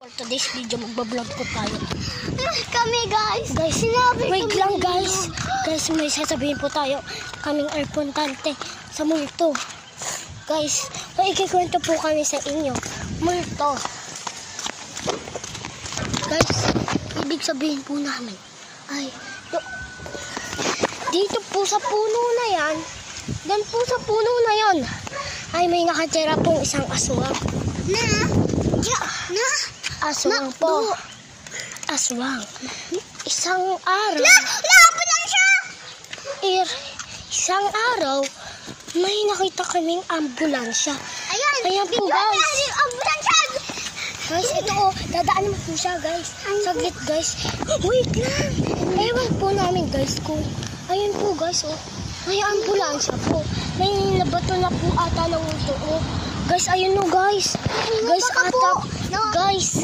For today's video, magbablog po tayo. Kami guys. Wait lang guys. Guys, may sasabihin po tayo. Kaming importante sa multo. Guys, may ikikwento po kami sa inyo. Multo. Guys, ibig sabihin po namin ay dito po sa puno na yan, dan po sa puno na yon ay may nakatira pong isang aswang. Aswang po. Aswang. Isang araw. Isang araw, may nakita kaming ambulansya. Ayan po guys. Guys, ito oh, dadaan mo po siya guys. Saglit guys. Wait lang. Ewan po namin guys kung, ayun po guys oh. May ambulansya po. May nabato na po ata ng multo oh. Guys, ayun no guys. Guys, ata. Guys,